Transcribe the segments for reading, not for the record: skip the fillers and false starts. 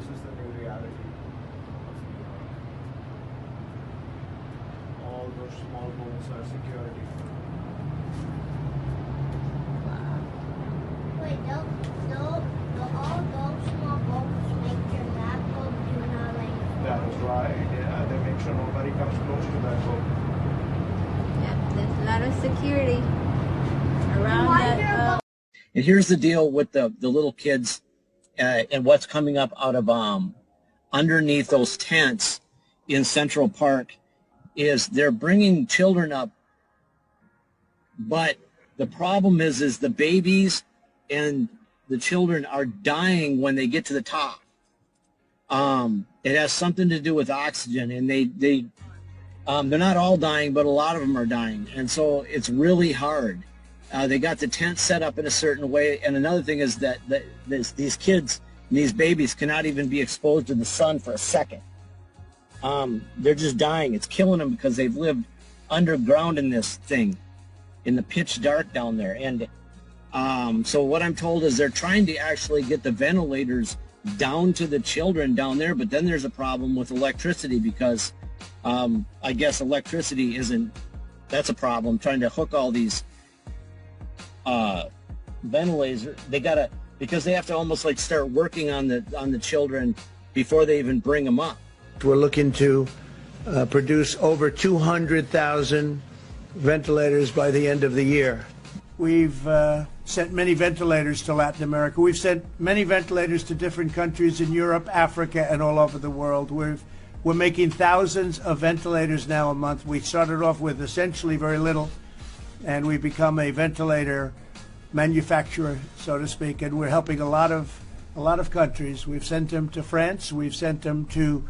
This is the new reality of New York. All those small homes are security. Wait, all those small boats make your that boat do not like. That is right. Yeah, they make sure nobody comes close to that boat. Yeah, there's a lot of security around that. And here's the deal with the little kids and what's coming up out of underneath those tents in Central Park is they're bringing children up, but the problem is the babies and the children are dying when they get to the top. It has something to do with oxygen, and they're not all dying, but a lot of them are dying, and so it's really hard. They got the tent set up in a certain way, and another thing is that these kids and these babies cannot even be exposed to the sun for a second. They're just dying. It's killing them because they've lived underground in this thing, in the pitch dark down there. And so what I'm told is they're trying to actually get the ventilators down to the children down there, but then there's a problem with electricity because I guess electricity that's a problem, trying to hook all these ventilators. Because they have to almost like start working on the children before they even bring them up. We're looking to produce over 200,000 ventilators by the end of the year. We've sent many ventilators to Latin America. We've sent many ventilators to different countries in Europe, Africa, and all over the world. We're making thousands of ventilators now a month. We started off with essentially very little, and we've become a ventilator manufacturer, so to speak, and we're helping a lot of countries. We've sent them to France. We've sent them to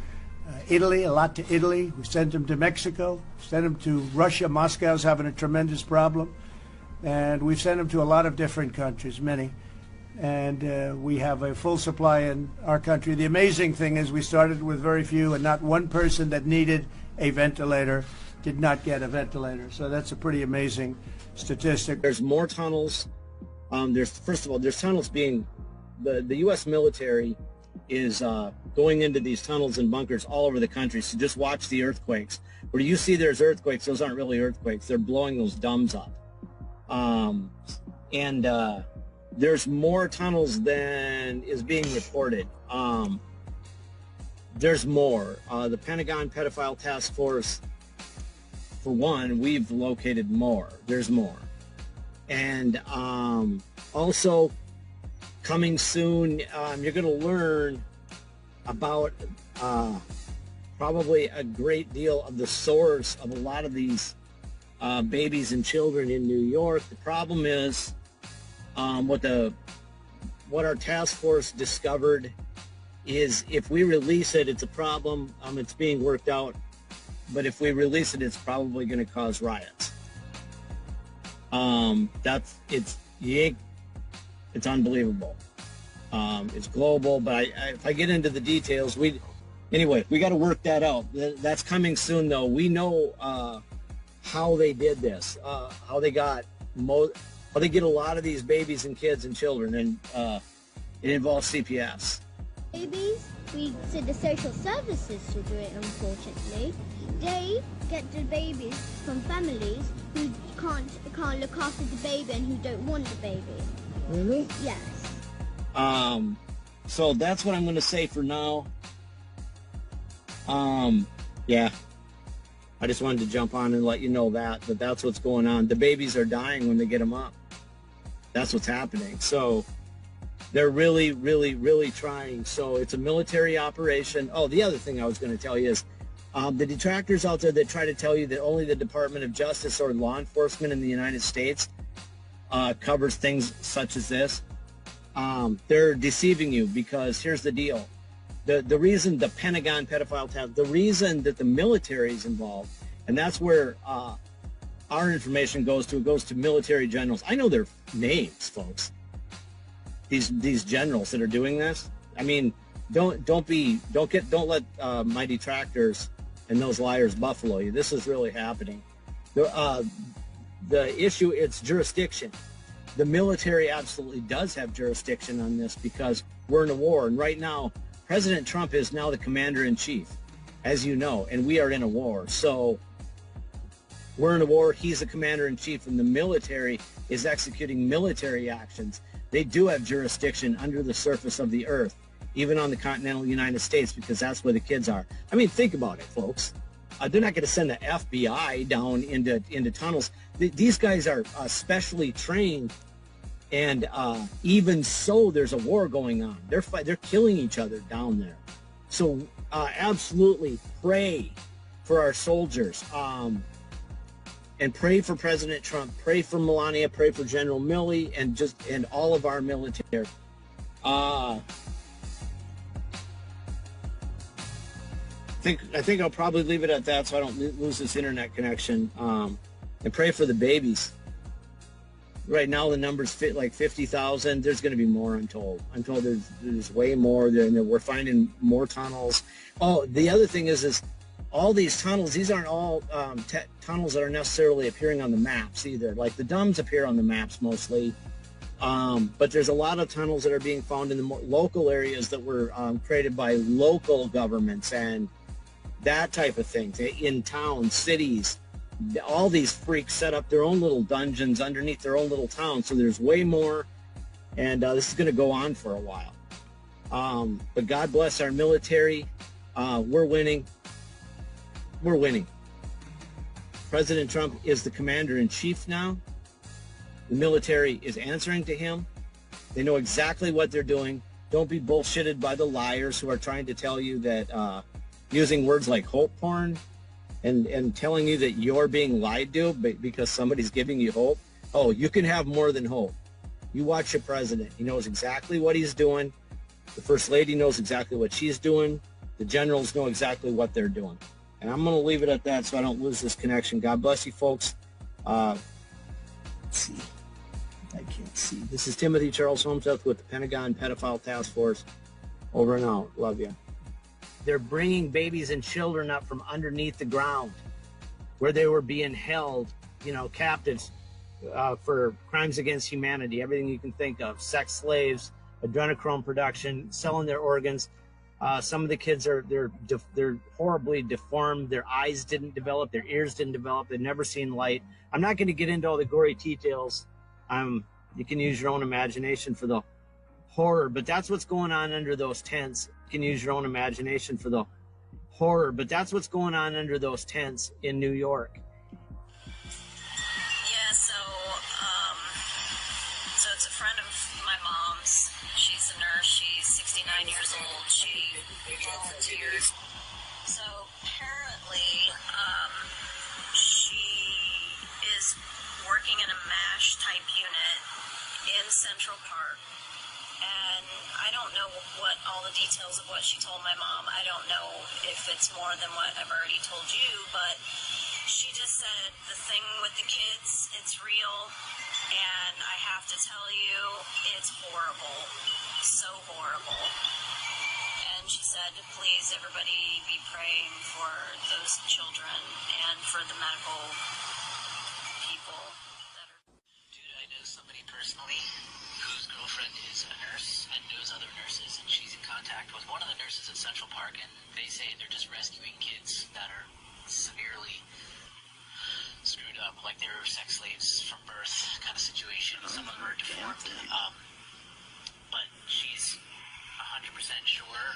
Italy, a lot to Italy. We sent them to Mexico. Sent them to Russia. Moscow's having a tremendous problem. And we've sent them to a lot of different countries, many. And we have a full supply in our country. The amazing thing is we started with very few, and not one person that needed a ventilator did not get a ventilator. So that's a pretty amazing statistic. There's more tunnels. First of all, there's tunnels being, the U.S. military is going into these tunnels and bunkers all over the country. So just watch the earthquakes. Where you see there's earthquakes, those aren't really earthquakes. They're blowing those domes up. There's more tunnels than is being reported. There's more. The Pentagon Pedophile Task Force, for one, we've located more. There's more. And also, coming soon, you're going to learn about probably a great deal of the source of a lot of these babies and children in New York. The problem is what our task force discovered is if we release it, it's a problem. It's being worked out. But if we release it, it's probably going to cause riots. It's unbelievable. It's global, but if I get into the details, we got to work that out. That's coming soon, though. We know how they did this, how they get a lot of these babies and kids and children, and it involves CPS. Babies, the social services will do it, unfortunately. They get the babies from families who can't look after the baby and who don't want the baby. Really? Yes. So that's what I'm going to say for now. Yeah. I just wanted to jump on and let you know that's what's going on. The babies are dying when they get them up. That's what's happening. So they're really, really, really trying. So it's a military operation. Oh, the other thing I was going to tell you is the detractors out there that try to tell you that only the Department of Justice or law enforcement in the United States covers things such as this. They're deceiving you, because here's the deal. The reason the Pentagon pedophile task, the reason that the military is involved, and that's where our information goes to military generals. I know their names, folks. These generals that are doing this. I mean, don't let my detractors and those liars buffalo you. This is really happening. The issue, it's jurisdiction. The military absolutely does have jurisdiction on this because we're in a war, and right now President Trump is now the commander-in-chief, as you know, and we are in a war. So we're in a war. He's the commander-in-chief, and the military is executing military actions. They do have jurisdiction under the surface of the earth, even on the continental United States, because that's where the kids are. I mean, think about it, folks. They're not going to send the FBI down into tunnels. These guys are specially trained, and even so, there's a war going on. They're killing each other down there. So absolutely pray for our soldiers, and pray for President Trump. Pray for Melania. Pray for General Milley, and all of our military. I think I'll probably leave it at that so I don't lose this internet connection. And pray for the babies. Right now the numbers fit like 50,000. There's going to be more, I'm told. I'm told there's way more. We're finding more tunnels. Oh, the other thing is all these tunnels, these aren't all tunnels that are necessarily appearing on the maps either. Like the DUMBs appear on the maps mostly. But there's a lot of tunnels that are being found in the more local areas that were created by local governments and that type of thing. In towns, cities, all these freaks set up their own little dungeons underneath their own little towns. So there's way more, and this is going to go on for a while. But God bless our military. We're winning. We're winning. President Trump is the commander-in-chief now. The military is answering to him. They know exactly what they're doing. Don't be bullshitted by the liars who are trying to tell you that using words like hope porn and telling you that you're being lied to because somebody's giving you hope. Oh, you can have more than hope. You watch your president. He knows exactly what he's doing. The First Lady knows exactly what she's doing. The generals know exactly what they're doing. And I'm going to leave it at that so I don't lose this connection. God bless you, folks. Let's see. I can't see. This is Timothy Charles Holmseth with the Pentagon Pedophile Task Force. Over and out. Love you. They're bringing babies and children up from underneath the ground where they were being held, captives for crimes against humanity, everything you can think of, sex slaves, adrenochrome production, selling their organs. Some of the kids they're horribly deformed. Their eyes didn't develop. Their ears didn't develop. They've never seen light. I'm not going to get into all the gory details. You can use your own imagination for the horror, but that's what's going on under those tents. You can use your own imagination for the horror, but that's what's going on under those tents in New York. Yeah, so it's a friend of my mom's. She's a nurse. She's 69 years old. She volunteers. So apparently, she is working in a MASH type unit in Central Park. And I don't know all the details of what she told my mom. I don't know if it's more than what I've already told you, but she just said the thing with the kids, it's real, and I have to tell you, it's horrible. So horrible. And she said, please, everybody be praying for those children and for the medical people. Dude, I know somebody personally whose girlfriend is a nurse and knows other nurses, and she's in contact with one of the nurses at Central Park, and they say they're just rescuing kids that are severely screwed up, like they're sex slaves from birth kind of situation. Some of them are deformed. But she's 100% sure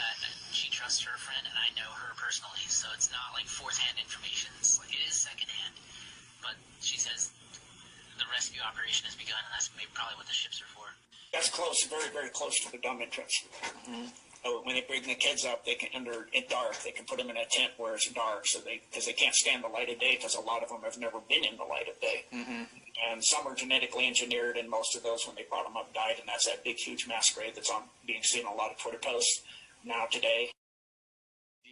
that she trusts her friend, and I know her personally, so it's not like fourth-hand information. It is second-hand. But she says the rescue operation has begun, and that's maybe probably what the ships are for. That's close, very, very close to the dump entrance. When they bring the kids up, they can dark. They can put them in a tent where it's dark, because they can't stand the light of day, because a lot of them have never been in the light of day. And some are genetically engineered, and most of those, when they brought them up, died. And that's that big, huge mass grave that's being seen on a lot of Twitter posts now today.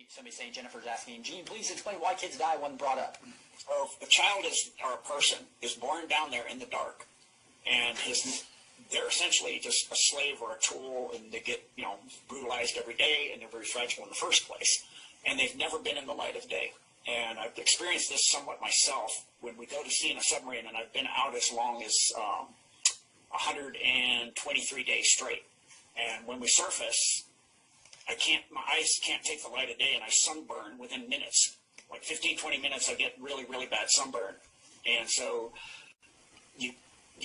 Somebody saying, Jennifer's asking, Gene, please explain why kids die when brought up. So if a child or a person is born down there in the dark, and they're essentially just a slave or a tool, and they get brutalized every day, and they're very fragile in the first place, and they've never been in the light of day. And I've experienced this somewhat myself when we go to sea in a submarine, and I've been out as long as 123 days straight. And when we surface, my eyes can't take the light of day, and I sunburn within minutes. Like 15, 20 minutes, I get really, really bad sunburn. And so you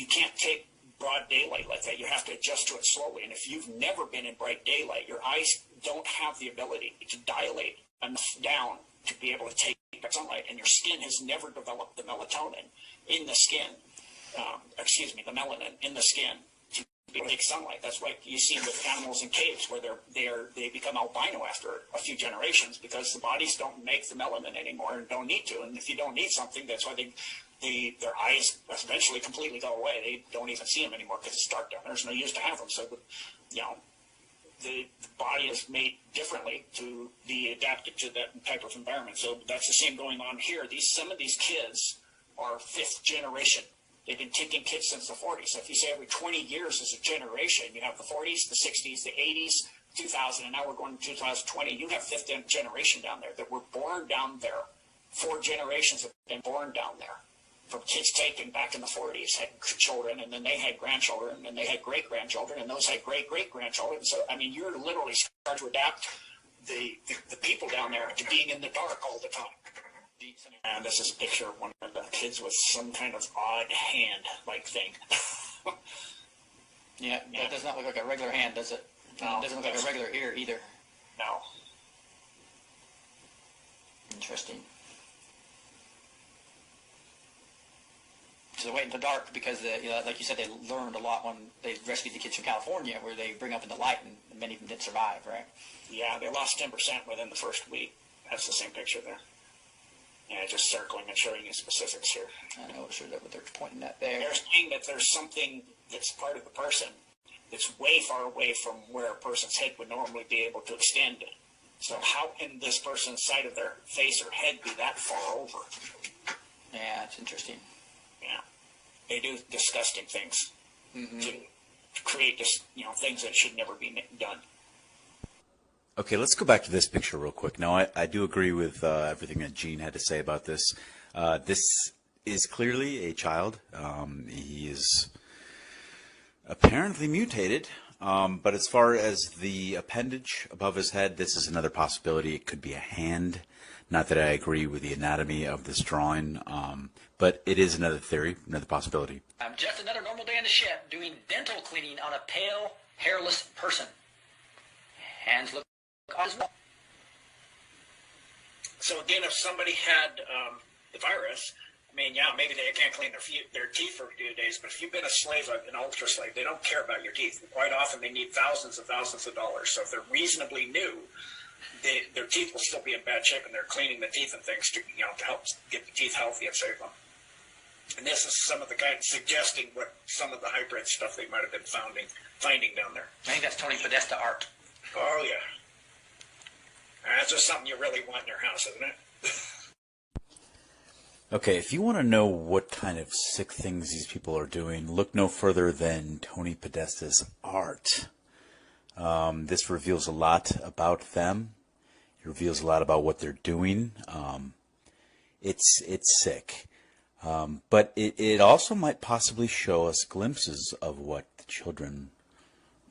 can't take broad daylight like that. You have to adjust to it slowly. And if you've never been in bright daylight, your eyes don't have the ability to dilate enough down to be able to take sunlight, and your skin has never developed the melatonin in the skin, the melanin in the skin to be able to take sunlight. That's why you see with animals in caves where they become albino after a few generations, because the bodies don't make the melanin anymore and don't need to. And if you don't need something, that's why their eyes eventually completely go away. They don't even see them anymore because it's dark down there. There's no use to have them. So, the body is made differently to be adapted to that type of environment. So that's the same going on here. Some of these kids are fifth generation. They've been taking kids since the 40s. So if you say every 20 years is a generation, you have the 40s, the 60s, the 80s, 2000, and now we're going to 2020. You have fifth generation down there that were born down there. 4 generations have been born down there. From kids taken back in the 40s, had children, and then they had grandchildren, and they had great-grandchildren, and those had great-great-grandchildren. So, I mean, you're literally starting to adapt the people down there to being in the dark all the time. And this is a picture of one of the kids with some kind of odd hand-like thing. Yeah, that does not look like a regular hand, does it? No. It doesn't look like a regular ear either. No. Interesting. So they wait in the dark because, like you said, they learned a lot when they rescued the kids from California, where they bring up in the light, and many of them didn't survive, right? Yeah, they lost 10% within the first week. That's the same picture there. Yeah, just circling and showing you specifics here. I know, sure that what they're pointing at there. They're saying that there's something that's part of the person that's way far away from where a person's head would normally be able to extend it. So how can this person's side of their face or head be that far over? Yeah, it's interesting. Yeah, they do disgusting things to create this, things that should never be done. Okay, let's go back to this picture real quick. Now, I do agree with everything that Gene had to say about this. This is clearly a child. He is apparently mutated, but as far as the appendage above his head, this is another possibility. It could be a hand. Not that I agree with the anatomy of this drawing, but it is another theory, another possibility. Just another normal day in the ship doing dental cleaning on a pale, hairless person. Hands look odd as well. So again, if somebody had the virus, maybe they can't clean their teeth for a few days, but if you've been a slave, an ultra slave, they don't care about your teeth. Quite often they need thousands of dollars. So if they're reasonably new, their teeth will still be in bad shape, and they're cleaning the teeth and things to help get the teeth healthy and save them. And this is some of the guys suggesting what some of the hybrid stuff they might have been finding down there. I think that's Tony Podesta art. Oh, yeah. That's just something you really want in your house, isn't it? Okay, if you want to know what kind of sick things these people are doing, look no further than Tony Podesta's art. This reveals a lot about them. It reveals a lot about what they're doing. It's sick. But it also might possibly show us glimpses of what the children,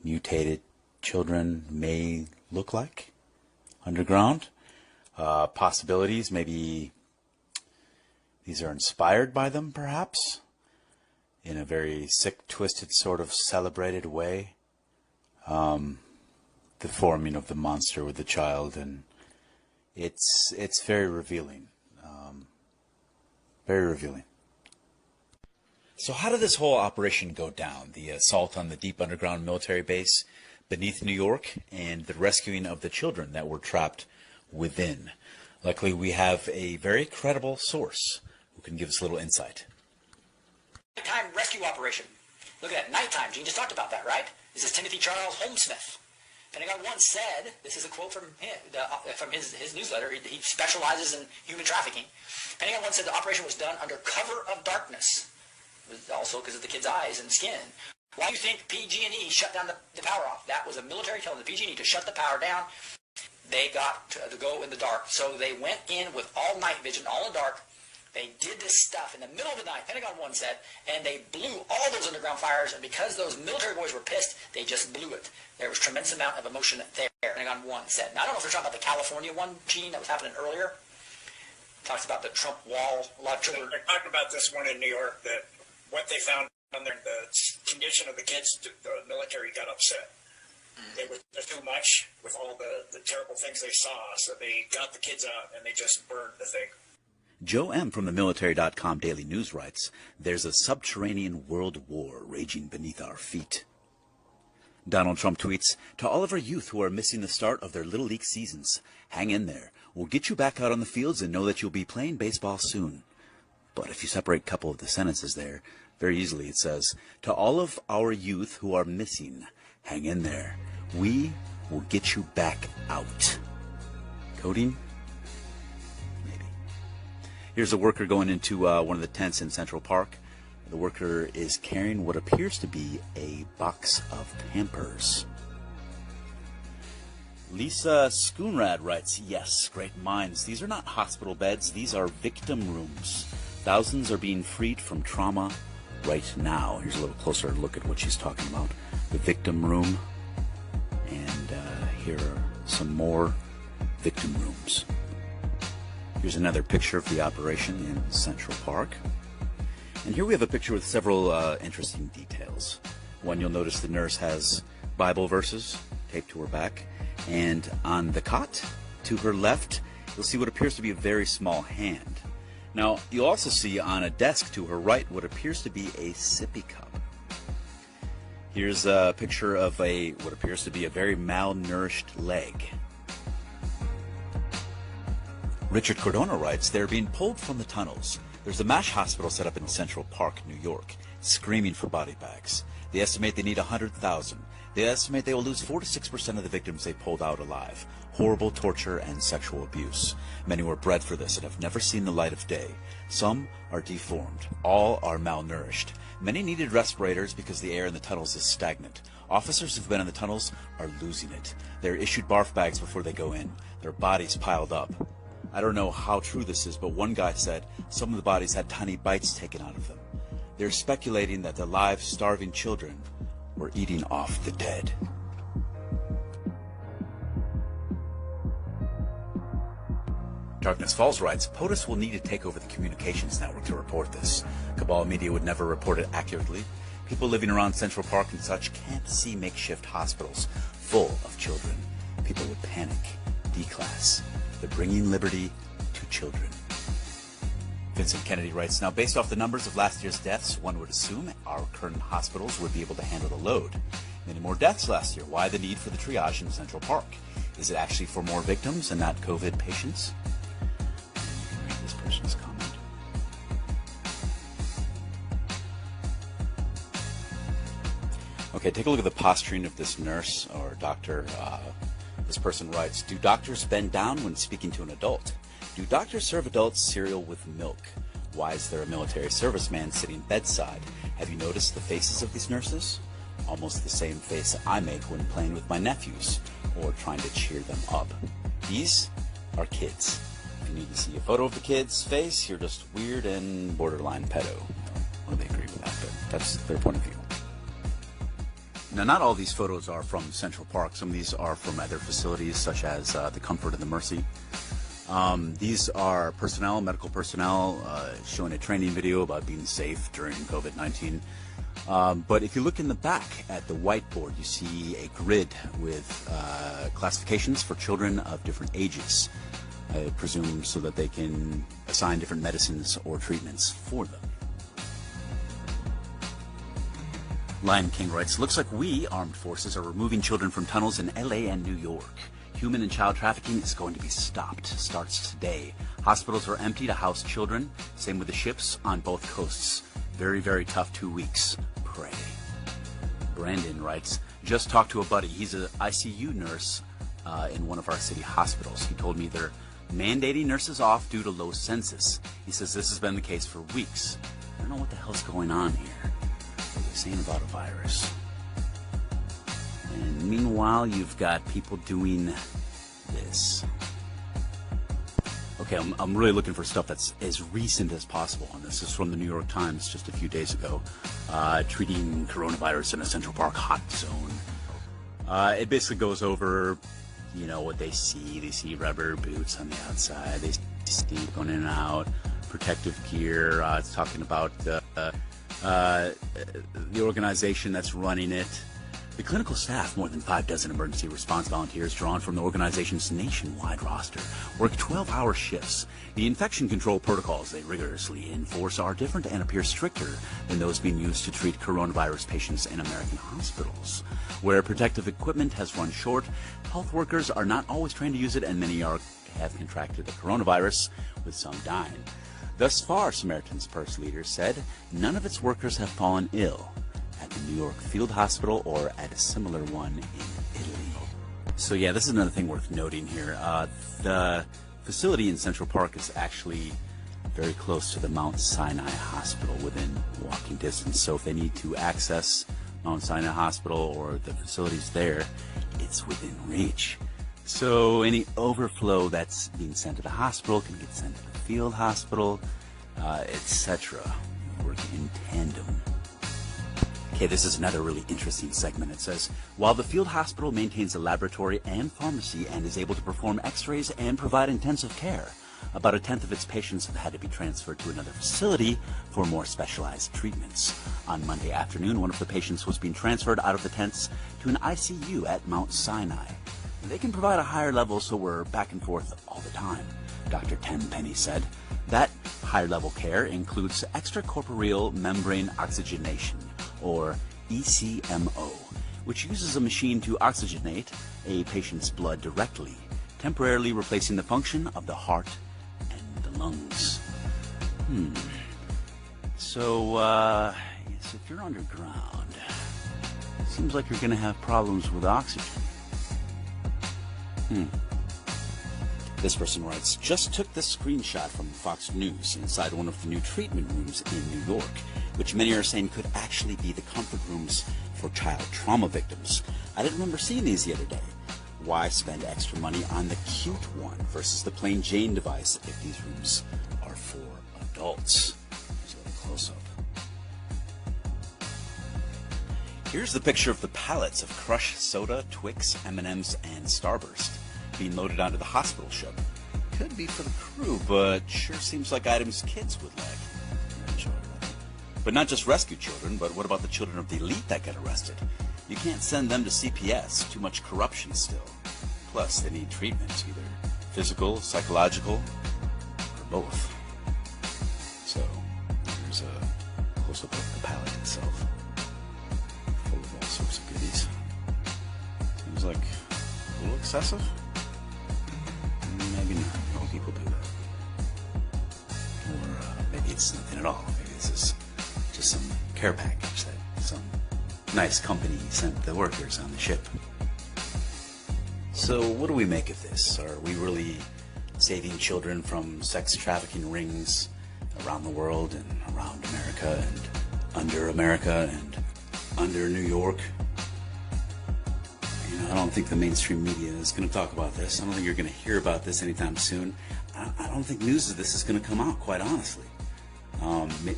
mutated children, may look like underground. Possibilities, maybe these are inspired by them, perhaps, in a very sick, twisted, sort of celebrated way. The forming of the monster with the child, and it's very revealing. Very revealing. So how did this whole operation go down? The assault on the deep underground military base beneath New York and the rescuing of the children that were trapped within. Luckily, we have a very credible source who can give us a little insight. Nighttime rescue operation. Look at that, nighttime. Gene just talked about that, right? This is Timothy Charles Holmesmith. Pentagon once said, this is a quote from his newsletter, he specializes in human trafficking. Pentagon once said the operation was done under cover of darkness, also because of the kids' eyes and skin. Why do you think PG&E shut down the power off? That was a military telling the PG&E to shut the power down. They got to go in the dark. So they went in with all night vision, all in the dark, They did this stuff in the middle of the night, Pentagon One said, and they blew all those underground fires, and because those military boys were pissed, they just blew it. There was a tremendous amount of emotion there, Pentagon One said. Now, I don't know if they're talking about the California one, Gene, that was happening earlier. Talks about the Trump wall. A lot of children. They're talking about this one in New York, that what they found on there, the condition of the kids, the military got upset. It was just too much with all the terrible things they saw, so they got the kids out and they just burned the thing. Joe M. from the Military.com Daily News writes, "There's a subterranean world war raging beneath our feet." Donald Trump tweets, "To all of our youth who are missing the start of their Little League seasons, hang in there. We'll get you back out on the fields and know that you'll be playing baseball soon." But if you separate a couple of the sentences there, very easily it says, "To all of our youth who are missing, hang in there. We will get you back out." Coding? Maybe. Here's a worker going into one of the tents in Central Park. The worker is carrying what appears to be a box of Pampers. Lisa Schoonrad writes, "Yes, great minds. These are not hospital beds. These are victim rooms. Thousands are being freed from trauma right now." Here's a little closer look at what she's talking about. The victim room. And here are some more victim rooms. Here's another picture of the operation in Central Park. And here we have a picture with several interesting details. One, you'll notice the nurse has Bible verses taped to her back. And on the cot to her left, you'll see what appears to be a very small hand. Now, you'll also see on a desk to her right what appears to be a sippy cup. Here's a picture of what appears to be a very malnourished leg. Richard Cordona writes, "They're being pulled from the tunnels. There's a MASH hospital set up in Central Park, New York, screaming for body bags. They estimate they need 100,000. They estimate they will lose 4 to 6% of the victims they pulled out alive. Horrible torture and sexual abuse. Many were bred for this and have never seen the light of day. Some are deformed. All are malnourished. Many needed respirators because the air in the tunnels is stagnant. Officers who've been in the tunnels are losing it. They're issued barf bags before they go in. Their bodies piled up. I don't know how true this is, but one guy said some of the bodies had tiny bites taken out of them. They're speculating that the live, starving children were eating off the dead." Darkness Falls writes, "POTUS will need to take over the communications network to report this. Cabal Media would never report it accurately. People living around Central Park and such can't see makeshift hospitals full of children. People would panic. D-class. They're bringing liberty to children." Vincent Kennedy writes, "Now, based off the numbers of last year's deaths, one would assume our current hospitals would be able to handle the load. Many more deaths last year. Why the need for the triage in Central Park? Is it actually for more victims and not COVID patients?" Read this person's comment. Okay, take a look at the posturing of this nurse or doctor. This person writes, "Do doctors bend down when speaking to an adult? Do doctors serve adults cereal with milk? Why is there a military serviceman sitting bedside? Have you noticed the faces of these nurses? Almost the same face I make when playing with my nephews or trying to cheer them up. These are kids. If you need to see a photo of the kid's face, you're just weird and borderline pedo." I don't really agree with that, but that's their point of view. Now, not all these photos are from Central Park. Some of these are from other facilities, such as the Comfort and the Mercy. These are personnel, medical personnel, showing a training video about being safe during COVID-19. But if you look in the back at the whiteboard, you see a grid with classifications for children of different ages, I presume so that they can assign different medicines or treatments for them. Lion King writes, "Looks like we, armed forces, are removing children from tunnels in LA and New York. Human and child trafficking is going to be stopped. Starts today. Hospitals are empty to house children. Same with the ships on both coasts. Very, very tough 2 weeks. Pray." Brandon writes, "Just talked to a buddy. He's an ICU nurse in one of our city hospitals. He told me they're mandating nurses off due to low census. He says this has been the case for weeks. I don't know what the hell's going on here. What are they saying about a virus?" And meanwhile, you've got people doing this. Okay, I'm really looking for stuff that's as recent as possible on this. This is from the New York Times just a few days ago. Treating coronavirus in a Central Park hot zone. It basically goes over, you know, what they see. They see rubber boots on the outside. They see going in and out, protective gear. It's talking about the organization that's running it. The clinical staff, more than 6 emergency response volunteers drawn from the organization's nationwide roster, work 12-hour shifts. The infection control protocols they rigorously enforce are different and appear stricter than those being used to treat coronavirus patients in American hospitals. Where protective equipment has run short, health workers are not always trained to use it, and many have contracted the coronavirus, with some dying. Thus far, Samaritan's Purse leaders said, none of its workers have fallen ill at the New York Field Hospital or at a similar one in Italy. So yeah, this is another thing worth noting here. The facility in Central Park is actually very close to the Mount Sinai Hospital, within walking distance. So if they need to access Mount Sinai Hospital or the facilities there, it's within reach. So any overflow that's being sent to the hospital can get sent to the field hospital, etc. Work in tandem. Okay, this is another really interesting segment. It says, while the field hospital maintains a laboratory and pharmacy and is able to perform x-rays and provide intensive care, about 1/10 of its patients have had to be transferred to another facility for more specialized treatments. On Monday afternoon, one of the patients was being transferred out of the tents to an ICU at Mount Sinai. They can provide a higher level, so we're back and forth all the time, Dr. Tenpenny said. That higher-level care includes extracorporeal membrane oxygenation, or ECMO, which uses a machine to oxygenate a patient's blood directly, temporarily replacing the function of the heart and the lungs. So, yes, if you're underground, it seems like you're going to have problems with oxygen. This person writes, just took this screenshot from Fox News inside one of the new treatment rooms in New York, which many are saying could actually be the comfort rooms for child trauma victims. I didn't remember seeing these the other day. Why spend extra money on the cute one versus the plain Jane device if these rooms are for adults? Here's a little close-up. Here's the picture of the pallets of Crush Soda, Twix, M&M's, and Starburst being loaded onto the hospital ship. Could be for the crew, but sure seems like items kids would like. But not just rescue children, but what about the children of the elite that get arrested? You can't send them to CPS, too much corruption still. Plus, they need treatment, either physical, psychological, or both. So, here's a close-up of the pallet itself, full of all sorts of goodies. Seems like a little excessive. Maybe not. All people do that. Or maybe it's nothing at all. Maybe this is just some care package that some nice company sent the workers on the ship. So what do we make of this? Are we really saving children from sex trafficking rings around the world and around America and under New York? I don't think the mainstream media is going to talk about this. I don't think you're going to hear about this anytime soon. I don't think news of this is going to come out, quite honestly.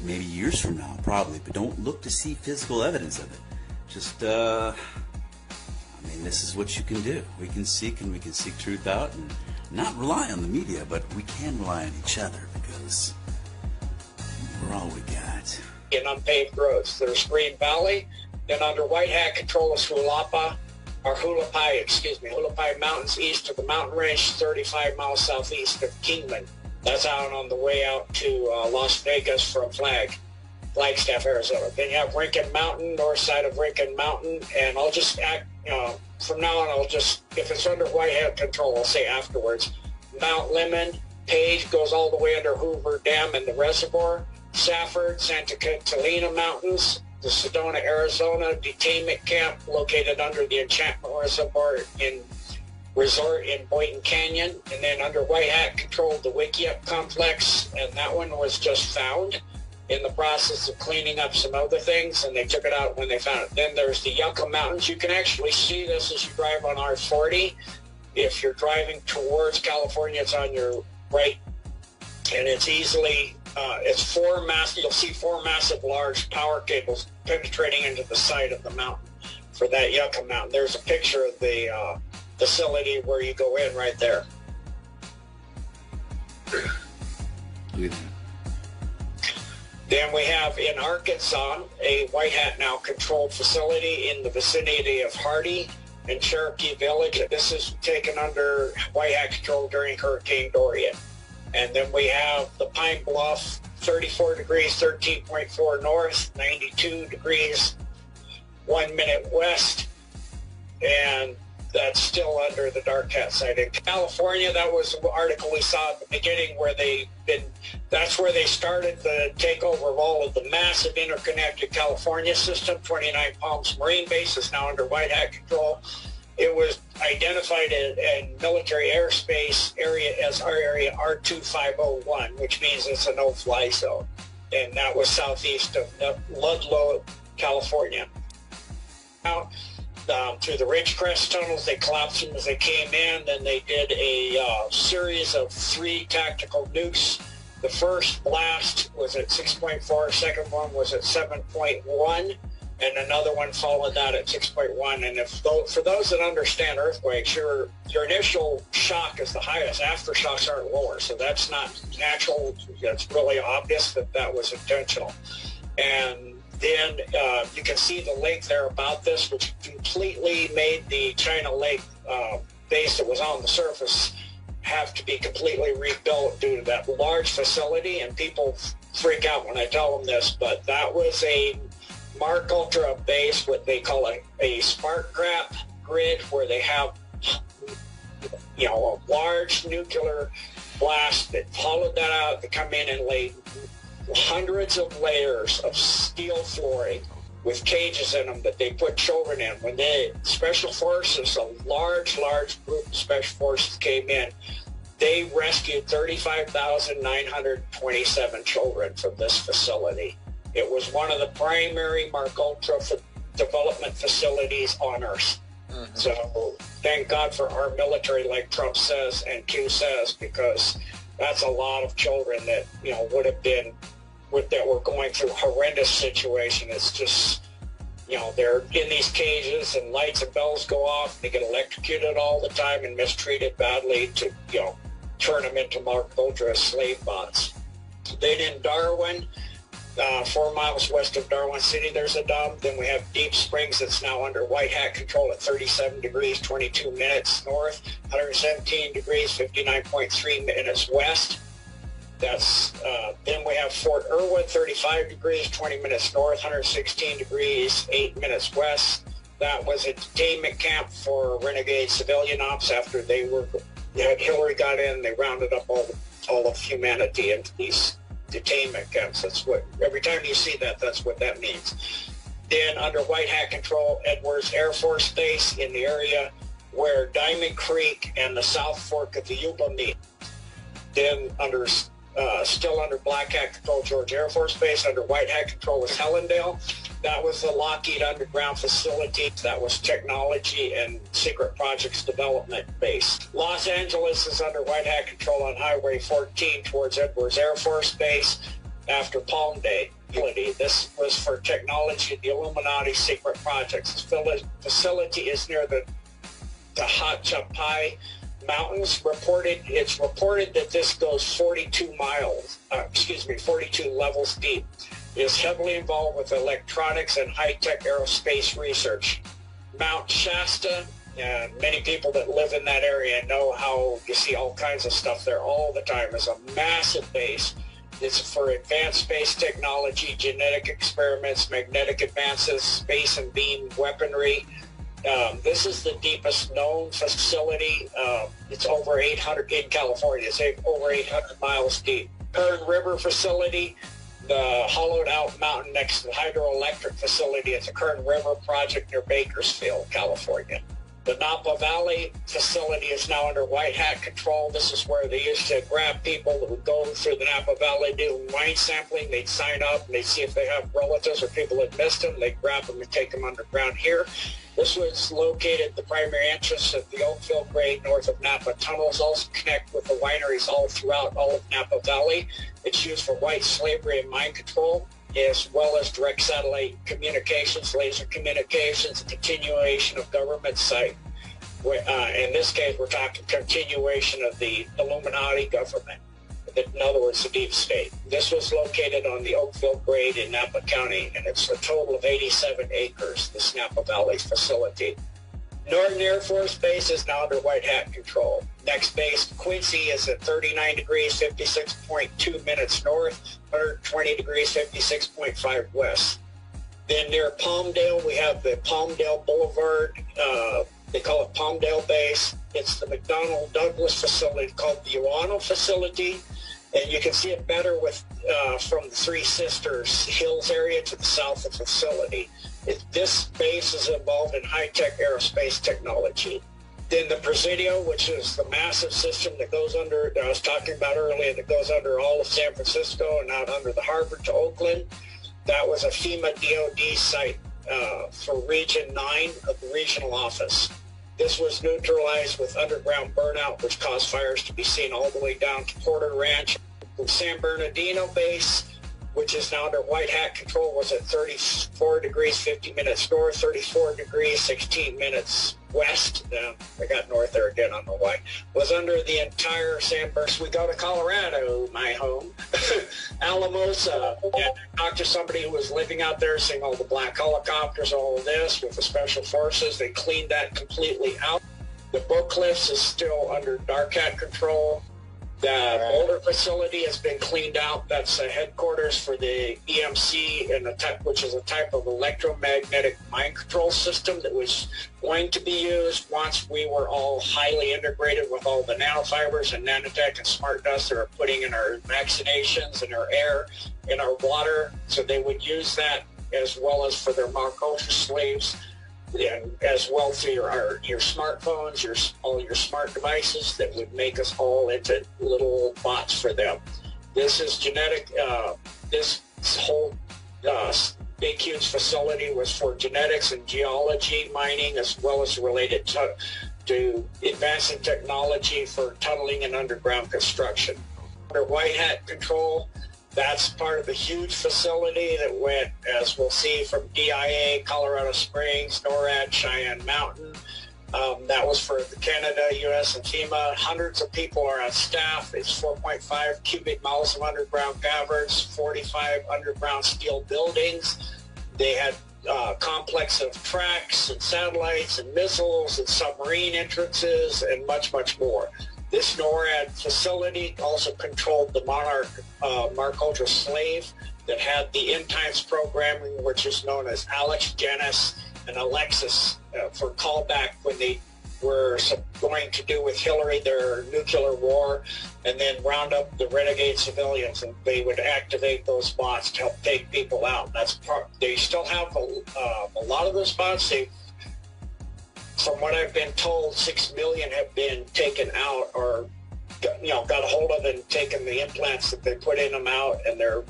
Maybe years from now, probably, but don't look to see physical evidence of it. Just, this is what you can do. We can seek truth out and not rely on the media, but we can rely on each other because we're all we got. In unpaved roads, there's Green Valley, then under White Hat control is Hulapai Mountains east of the mountain range, 35 miles southeast of Kingman. That's out on the way out to Las Vegas from Flagstaff, Arizona. Then you have Rincon Mountain, north side of Rincon Mountain, and I'll just from now on, if it's under White Hat control, I'll say afterwards. Mount Lemmon, Page goes all the way under Hoover Dam and the reservoir. Safford, Santa Catalina Mountains, the Sedona, Arizona detainment camp located under the Enchantment Reservoir Resort in Boynton Canyon, and then under White Hat controlled the Wickiup complex, and that one was just found in the process of cleaning up some other things, and they took it out when they found it. Then there's the Yucca Mountains. You can actually see this as you drive on R40. If you're driving towards California, it's on your right and it's easily, you'll see four massive large power cables penetrating into the side of the mountain for that Yucca Mountain. There's a picture of the facility where you go in right there. Look at that. Then we have in Arkansas a White Hat now controlled facility in the vicinity of Hardy and Cherokee Village. This is taken under White Hat control during Hurricane Dorian. And then we have the Pine Bluff, 34 degrees, 13.4 north, 92 degrees, 1 minute west, and that's still under the Dark Cat site. In California, that was an article we saw at the beginning where that's where they started the takeover of all of the massive interconnected California system. 29 Palms Marine Base is now under White Hat control. It was identified in military airspace area as our area R2501, which means it's a no-fly zone. And that was southeast of Ludlow, California. Out through the Ridgecrest tunnels, they collapsed them as they came in. Then they did a series of 3 tactical nukes. The first blast was at 6.4, second one was at 7.1, and another one followed that at 6.1. And for those that understand earthquakes, your initial shock is the highest. Aftershocks aren't lower, so that's not natural. It's really obvious that was intentional. And then you can see the lake there about this, which completely made the China Lake base that was on the surface have to be completely rebuilt due to that large facility. And people freak out when I tell them this, but that was a Mark Ultra base, what they call a spark trap grid, where they have, a large nuclear blast that hollowed that out to come in and lay hundreds of layers of steel flooring with cages in them that they put children in. When the Special Forces, a large group of Special Forces came in, they rescued 35,927 children from this facility. It was one of the primary Mark Ultra development facilities on Earth. Mm-hmm. So thank God for our military, like Trump says and Q says, because that's a lot of children that, would have been, that were going through a horrendous situation. It's just, they're in these cages and lights and bells go off. They get electrocuted all the time and mistreated badly to, turn them into Mark Ultra slave bots. Then in Darwin, 4 miles west of Darwin City, there's a dam. Then we have Deep Springs that's now under White Hat control at 37 degrees, 22 minutes north, 117 degrees, 59.3 minutes west. That's then we have Fort Irwin, 35 degrees, 20 minutes north, 116 degrees, 8 minutes west. That was a detainment camp for renegade civilian ops after Hillary got in. They rounded up all of humanity into these detainment camps. That's what, every time you see that, that's what that means. Then under White Hat control, Edwards Air Force Base in the area where Diamond Creek and the South Fork of the Yuba meet. Then still under Black Hat control, George Air Force Base. Under White Hat control was Helendale. That was the Lockheed underground facility. That was technology and secret projects development base. Los Angeles is under White Hat control on Highway 14 towards Edwards Air Force Base after Palm Day. This was for technology, the Illuminati secret projects. This facility is near the Hachapai Mountains. It's reported that this goes 42 levels deep. Is heavily involved with electronics and high-tech aerospace research. Mount Shasta, and many people that live in that area know how you see all kinds of stuff there all the time. Is a massive base. It's for advanced space technology, genetic experiments, magnetic advances, space and beam weaponry. This is the deepest known facility. It's over 800 in California. It's over 800 miles deep. Kern River facility, the hollowed out mountain next to the hydroelectric facility at the Kern River project near Bakersfield, California. The Napa Valley facility is now under white hat control. This is where they used to grab people that would go through the Napa Valley, do wine sampling. They'd sign up and they'd see if they have relatives or people that missed them. They'd grab them and take them underground here. This was located, the primary entrance of the Oakville grade north of Napa. Tunnels also connect with the wineries all throughout all of Napa Valley. It's used for white slavery and mine control, as well as direct satellite communications, laser communications, and continuation of government site. In this case, we're talking continuation of the Illuminati government, in other words, the deep state. This was located on the Oakville grade in Napa County, and it's a total of 87 acres, this Napa Valley facility. Norton Air Force Base is now under white hat control. Next base, Quincy, is at 39 degrees, 56.2 minutes north, 120 degrees, 56.5 west. Then near Palmdale, we have the Palmdale Boulevard. They call it Palmdale Base. It's the McDonnell Douglas facility called the Uano facility. And you can see it better with from the Three Sisters Hills area to the south of the facility. This base is involved in high-tech aerospace technology. Then the Presidio, which is the massive system that goes under, that I was talking about earlier, that goes under all of San Francisco and out under the harbor to Oakland. That was a FEMA DOD site for Region 9 of the regional office. This was neutralized with underground burnout, which caused fires to be seen all the way down to Porter Ranch. The San Bernardino base, which is now under white hat control, was at 34 degrees 50 minutes north, 34 degrees 16 minutes west. I got north there again, I don't know why. Was under the entire San Bernardino. We go to Colorado, my home. Alamosa. And I talked to somebody who was living out there, seeing all the black helicopters, all of this with the special forces. They cleaned that completely out. The Book Cliffs is still under dark hat control. The Boulder facility has been cleaned out. That's the headquarters for the EMC, and which is a type of electromagnetic mind control system that was going to be used once we were all highly integrated with all the nanofibers and nanotech and smart dust that are putting in our vaccinations, in our air, in our water. So they would use that as well as for their Mark Ultra slaves. And as well through your smartphones, all your smart devices that would make us all into little bots for them. This is genetic. This whole big huge facility was for genetics and geology mining, as well as related to advancing technology for tunneling and underground construction. Under white hat control, that's part of the huge facility that went, as we'll see, from DIA, Colorado Springs, NORAD, Cheyenne Mountain. That was for Canada, U.S., and FEMA. Hundreds of people are on staff. It's 4.5 cubic miles of underground caverns, 45 underground steel buildings. They had a complex of tracks and satellites and missiles and submarine entrances and much, much more. This NORAD facility also controlled the Mark Ultra slave that had the end times programming, which is known as Alex, Janice, and Alexis for callback when they were going to do with Hillary their nuclear war, and then round up the renegade civilians, and they would activate those bots to help take people out. They still have a lot of those bots. From what I've been told, 6 million have been taken out or, got a hold of and taken the implants that they put in them out, and they're,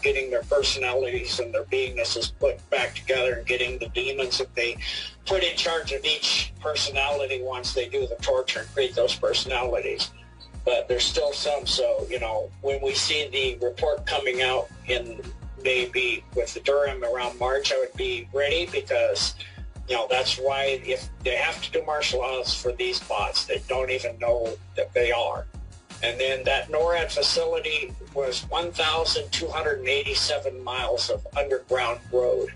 getting their personalities and their beingnesses put back together and getting the demons that they put in charge of each personality once they do the torture and create those personalities. But there's still some, so, when we see the report coming out in maybe with the Durham around March, I would be ready because that's why if they have to do martial laws for these bots, they don't even know that they are. And then that NORAD facility was 1,287 miles of underground road.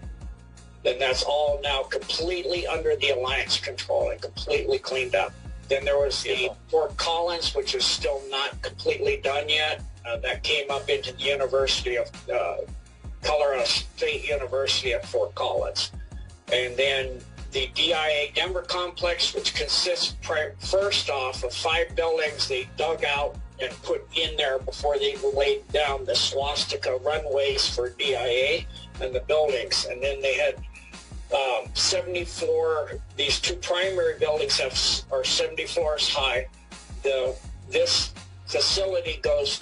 And that's all now completely under the Alliance control and completely cleaned up. Then there was the Fort Collins, which is still not completely done yet. That came up into the University of Colorado State University at Fort Collins. And then the DIA Denver complex, which consists first off of 5 buildings they dug out and put in there before they laid down the swastika runways for DIA and the buildings. And then they had 70 floor. These two primary buildings are 70 floors high. This facility goes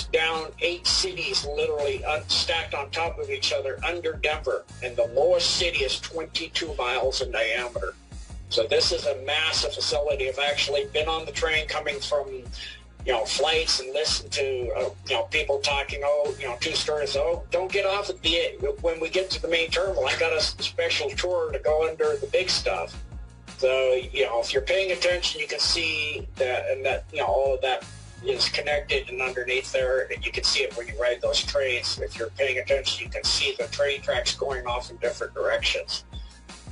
down 8 cities, literally stacked on top of each other under Denver, and the lowest city is 22 miles in diameter. So this is a massive facility. I've actually been on the train coming from, flights and listened to, people talking, 2 stories, don't get off at when we get to the main terminal. I got a special tour to go under the big stuff. So, if you're paying attention, you can see that, and that, all of that is connected and underneath there, and you can see it when you ride those trains. If you're paying attention, you can see the train tracks going off in different directions.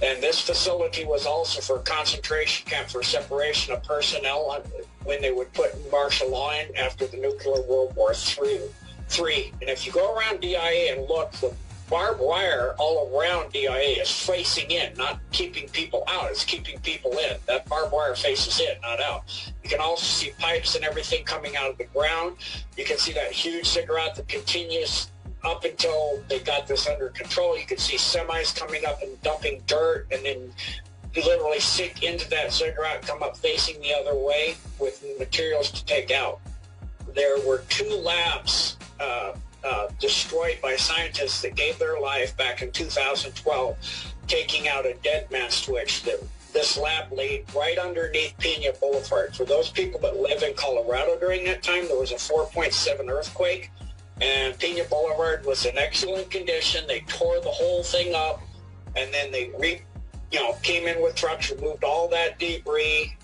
And this facility was also for a concentration camp for separation of personnel when they would put martial law in after the nuclear World War III. And if you go around DIA and look, the barbed wire all around DIA is facing in, not keeping people out. It's keeping people in. That barbed wire faces in, not out. You can also see pipes and everything coming out of the ground. You can see that huge ziggurat that continues up until they got this under control. You can see semis coming up and dumping dirt, and then you literally sink into that ziggurat, come up facing the other way with materials to take out. There were 2 labs destroyed by scientists that gave their life back in 2012, taking out a dead man switch. This lab laid right underneath Pena Boulevard. For those people that live in Colorado during that time, there was a 4.7 earthquake, and Pena Boulevard was in excellent condition. They tore the whole thing up, and then they came in with trucks, removed all that debris,